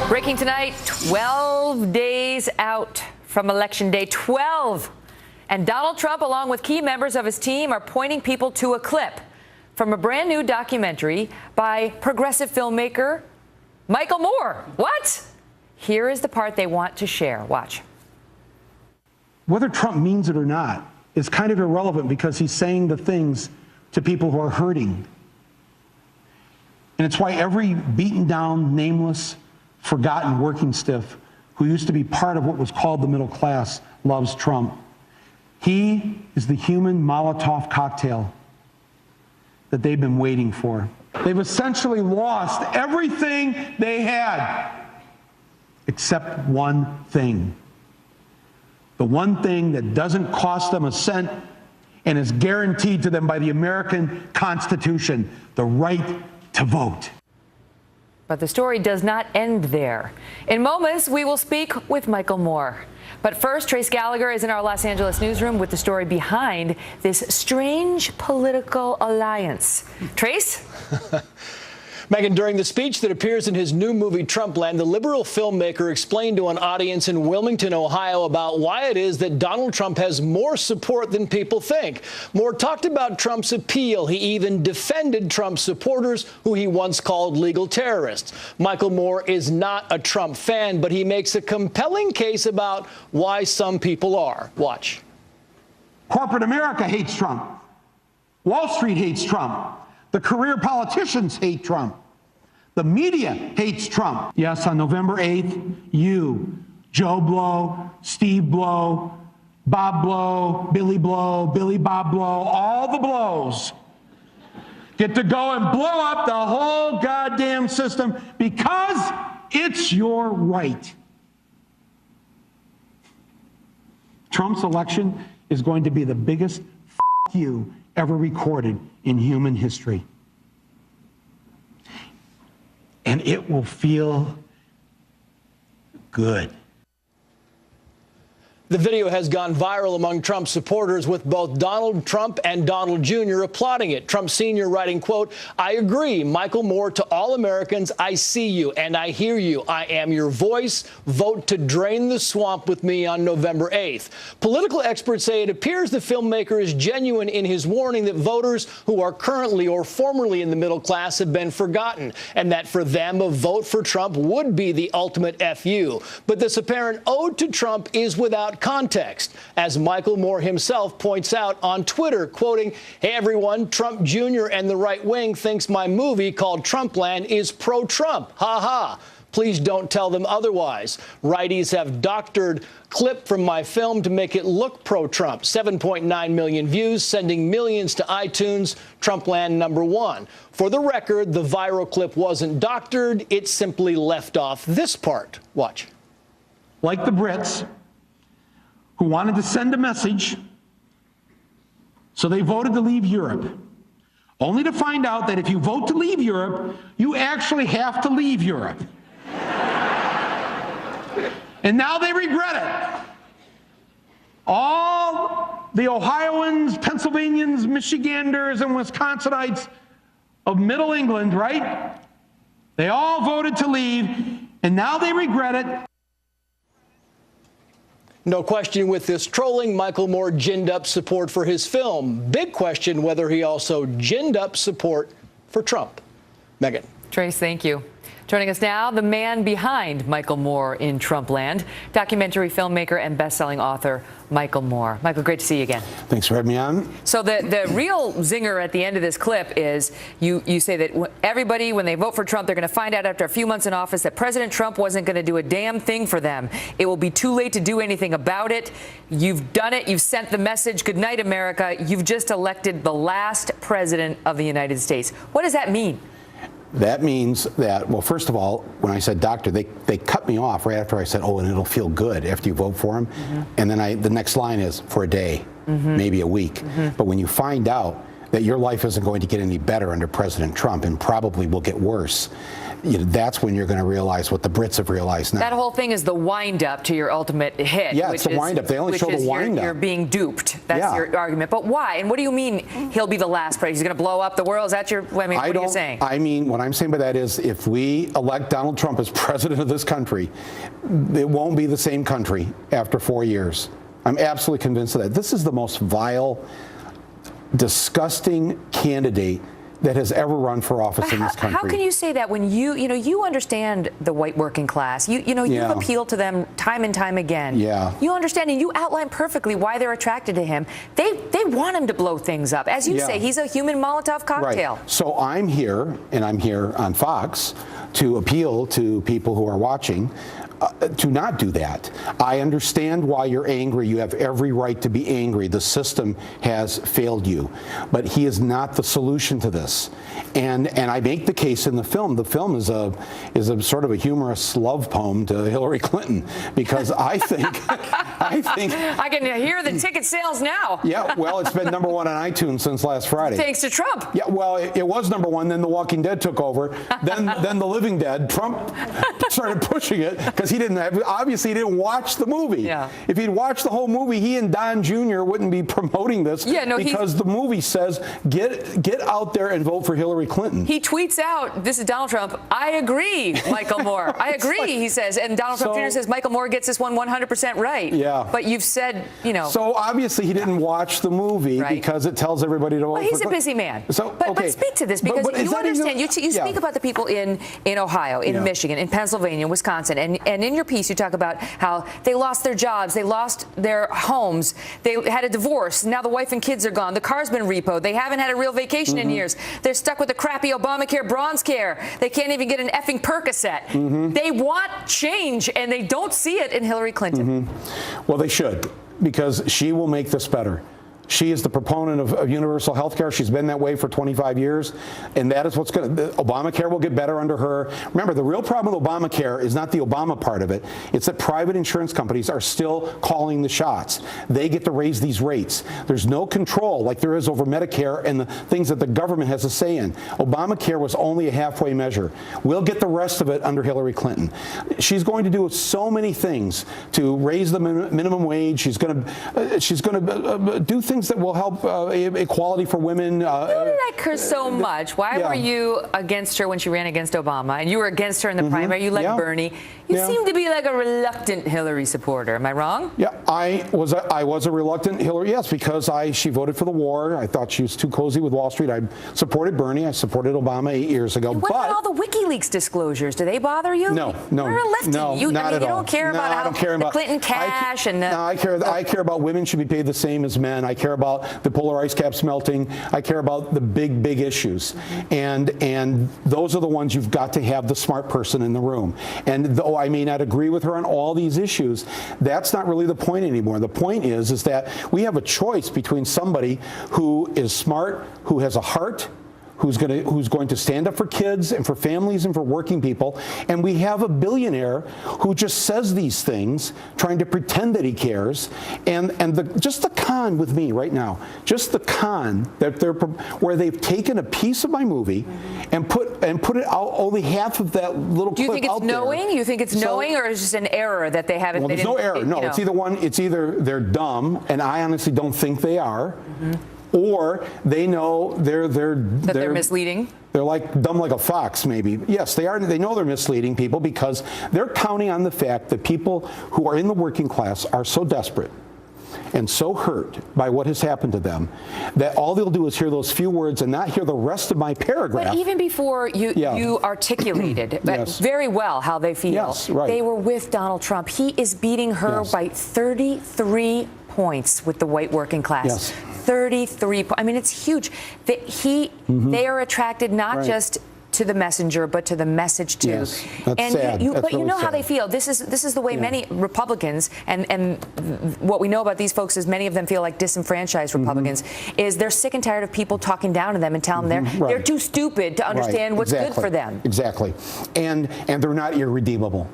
Breaking tonight, 12 days out from Election Day. 12! And Donald Trump, along with key members of his team, are pointing people to a clip from a brand new documentary by progressive filmmaker Michael Moore. What? Here is the part they want to share. Watch. Whether Trump means it or not is kind of irrelevant because he's saying the things to people who are hurting. And it's why every beaten down, nameless, forgotten working stiff who used to be part of what was called the middle class loves Trump. He is the human Molotov cocktail that they've been waiting for. They've essentially lost everything they had, except one thing. The one thing that doesn't cost them a cent and is guaranteed to them by the American Constitution, the right to vote. But the story does not end there. In moments, we will speak with Michael Moore. But first, Trace Gallagher is in our Los Angeles newsroom with the story behind this strange political alliance. Trace? Megyn, during the speech that appears in his new movie, Trumpland, the liberal filmmaker explained to an audience in Wilmington, Ohio, about why it is that Donald Trump has more support than people think. Moore talked about Trump's appeal. He even defended Trump supporters, who he once called legal terrorists. Michael Moore is not a Trump fan, but he makes a compelling case about why some people are. Watch. Corporate America hates Trump. Wall Street hates Trump. The career politicians hate Trump. The media hates Trump. Yes, on November 8th, you, Joe Blow, Steve Blow, Bob Blow, Billy Bob Blow, all the blows get to go and blow up the whole goddamn system because it's your right. Trump's election is going to be the biggest f*** you ever recorded in human history. And it will feel good. The video has gone viral among Trump supporters, with both Donald Trump and Donald Jr. applauding it. Trump Sr. writing, quote, "I agree, Michael Moore, to all Americans, I see you and I hear you. I am your voice. Vote to drain the swamp with me on November 8th. Political experts say it appears the filmmaker is genuine in his warning that voters who are currently or formerly in the middle class have been forgotten, and that for them a vote for Trump would be the ultimate FU. But this apparent ode to Trump is without context, as Michael Moore himself points out on Twitter, quoting, "Hey everyone, Trump Jr. and the right wing thinks my movie called Trumpland is pro-Trump. Ha ha. Please don't tell them otherwise. Righties have doctored clip from my film to make it look pro-Trump. 7.9 million views, sending millions to iTunes. Trumpland #1. For the record, the viral clip wasn't doctored. It simply left off this part. Watch." Like the Brits, who wanted to send a message, so they voted to leave Europe, only to find out that if you vote to leave Europe, you actually have to leave Europe. And now they regret it. All the Ohioans, Pennsylvanians, Michiganders, and Wisconsinites of Middle England, right? They all voted to leave, and now they regret it. No question with this trolling, Michael Moore ginned up support for his film. Big question whether he also ginned up support for Trump. Megyn. Trace, thank you. Joining us now, the man behind Michael Moore in Trumpland, documentary filmmaker and best-selling author Michael Moore. Michael, great to see you again. Thanks for having me on. So the real zinger at the end of this clip is you say that everybody, when they vote for Trump, they're going to find out after a few months in office that President Trump wasn't going to do a damn thing for them. It will be too late to do anything about it. You've done it. You've sent the message. Good night, America. You've just elected the last president of the United States. What does that mean? That means that, well, first of all, when I said doctor, they cut me off right after I said, oh, and it'll feel good after you vote for him. Mm-hmm. And then the next line is for a day, maybe a week. But when you find out that your life isn't going to get any better under President Trump and probably will get worse, that's when you're going to realize what the Brits have realized now. That whole thing is the wind-up to your ultimate hit. Yeah, it's the wind-up. They only show the wind-up. You're being duped. That's your argument. But why? And what do you mean he'll be the last president? He's going to blow up the world? Is that your, what are you saying? I mean, what I'm saying by that is if we elect Donald Trump as president of this country, it won't be the same country after 4 years. I'm absolutely convinced of that. This is the most vile, disgusting candidate that has ever run for office in this country. How can you say that when you understand the white working class? You've appealed to them time and time again. Yeah. You understand, and you outline perfectly why they're attracted to him. They want him to blow things up. As you say, he's a human Molotov cocktail. Right. So I'm here, and I'm here on Fox to appeal to people who are watching to not do that. I understand why you're angry. You have every right to be angry. The system has failed you. But he is not the solution to this. And I make the case in the film. The film is a sort of a humorous love poem to Hillary Clinton, because I think I can hear the ticket sales now. Yeah, well, it's been #1 on iTunes since last Friday. Thanks to Trump. Yeah, well, it was #1. Then The Walking Dead took over. Then The Living Dead. Trump started pushing it because he didn't watch the movie. Yeah. If he'd watched the whole movie, he and Don Jr. wouldn't be promoting this. Yeah, no, because the movie says get out there and vote for Hillary Clinton. He tweets out, "This is Donald Trump. I agree, Michael Moore. I agree," he says. And Donald Trump Jr. says, "Michael Moore gets this one 100% right." Yeah. But you've said, So obviously he didn't watch the movie because it tells everybody to vote for Clinton. Well, he's a busy man. So, but speak to this, because you understand. You speak about the people in Ohio, in Michigan, in Pennsylvania, Wisconsin, and in your piece you talk about how they lost their jobs, they lost their homes, they had a divorce, now the wife and kids are gone, the car's been repoed, they haven't had a real vacation in years, they're stuck with the crappy Obamacare bronze care, they can't even get an effing Percocet. They want change, and they don't see it in Hillary Clinton. Well, they should, because she will make this better. She is the proponent of universal health care. She's been that way for 25 years, and that is what's going to. Obamacare will get better under her. Remember, the real problem with Obamacare is not the Obama part of it. It's that private insurance companies are still calling the shots. They get to raise these rates. There's no control like there is over Medicare and the things that the government has a say in. Obamacare was only a halfway measure. We'll get the rest of it under Hillary Clinton. She's going to do so many things to raise the minimum wage. She's going to do things that will help equality for women. You like her so much. Why were you against her when she ran against Obama? And you were against her in the primary. You like Bernie. You seem to be like a reluctant Hillary supporter. Am I wrong? Yeah, I was a reluctant Hillary, yes, because she voted for the war. I thought she was too cozy with Wall Street. I supported Bernie. I supported Obama 8 years ago. And what about all the WikiLeaks disclosures? Do they bother you? No. You're a lefty. Not at all. You don't care about the Clinton cash and the... No, I care about women should be paid the same as men. I care about the polar ice caps melting. I care about the big issues. And those are the ones you've got to have the smart person in the room. And though I may not agree with her on all these issues, that's not really the point anymore. The point is that we have a choice between somebody who is smart, who has a heart, who's going to stand up for kids and for families and for working people, and we have a billionaire who just says these things, trying to pretend that he cares, and just the con with me right now, just the con that where they've taken a piece of my movie and put it out, only half of that little clip out there. Do you think it's knowing? You think it's knowing, or is it just an error that they haven't? Well, there's no error. No, it's either they're dumb, and I honestly don't think they are. Or they know they're misleading. They're like dumb like a fox, maybe. Yes, they are. They know they're misleading people because they're counting on the fact that people who are in the working class are so desperate and so hurt by what has happened to them that all they'll do is hear those few words and not hear the rest of my paragraph. But even before you articulated very well how they feel, they were with Donald Trump. He is beating her by 33 points with the white working class. 33. I mean, it's huge. They are attracted not just to the messenger, but to the message too. Yes, that's sad. But you know how they feel. This is the way many Republicans and what we know about these folks is many of them feel like disenfranchised Republicans. Is they're sick and tired of people talking down to them and telling them they're too stupid to understand what's good for them. Exactly. And they're not irredeemable.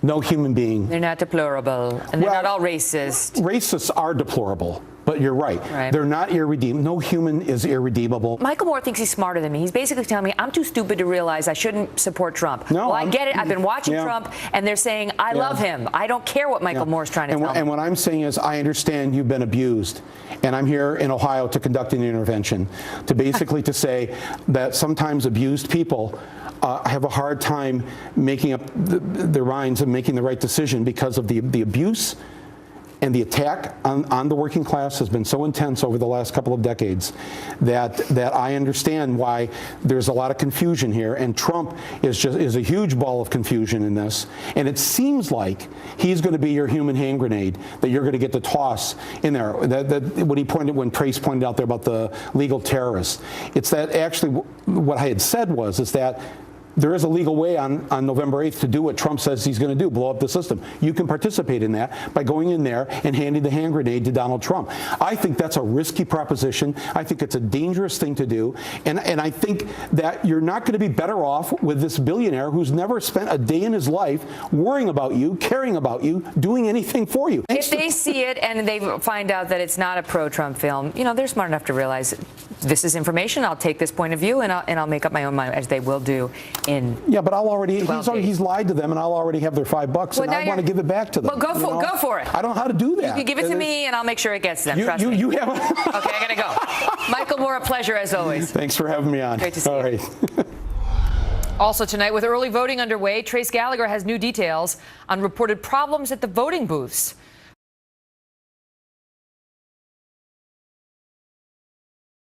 No human being. They're not deplorable, and they're not all racist. Racists are deplorable. But you're right. They're not irredeemable. No human is irredeemable. Michael Moore thinks he's smarter than me. He's basically telling me I'm too stupid to realize I shouldn't support Trump. No, well, I get it. I've been watching Trump, and they're saying I love him. I don't care what Michael Moore's trying to tell me. And what I'm saying is I understand you've been abused. And I'm here in Ohio to conduct an intervention to basically to say that sometimes abused people have a hard time making up their minds and making the right decision because of the abuse and the attack on the working class has been so intense over the last couple of decades that I understand why there's a lot of confusion here. And Trump is a huge ball of confusion in this. And it seems like he's going to be your human hand grenade that you're going to get to toss in there. When Trace pointed out there about the legal terrorists, it's that actually what I had said is that there is a legal way on November 8th to do what Trump says he's going to do, blow up the system. You can participate in that by going in there and handing the hand grenade to Donald Trump. I think that's a risky proposition. I think it's a dangerous thing to do. And I think that you're not going to be better off with this billionaire who's never spent a day in his life worrying about you, caring about you, doing anything for you. If they see it and they find out that it's not a pro-Trump film, they're smart enough to realize this is information. I'll take this point of view and I'll make up my own mind, as they will do in. Yeah, but he's lied to them, and I'll already have their $5, and I want to give it back to them. Well, go for it. I don't know how to do that. You can give it to me, and I'll make sure it gets to them. Trust me. You have. Okay, I gotta go. Michael Moore, a pleasure as always. Thanks for having me on. Great to see you. All right. Also tonight, with early voting underway, Trace Gallagher has new details on reported problems at the voting booths.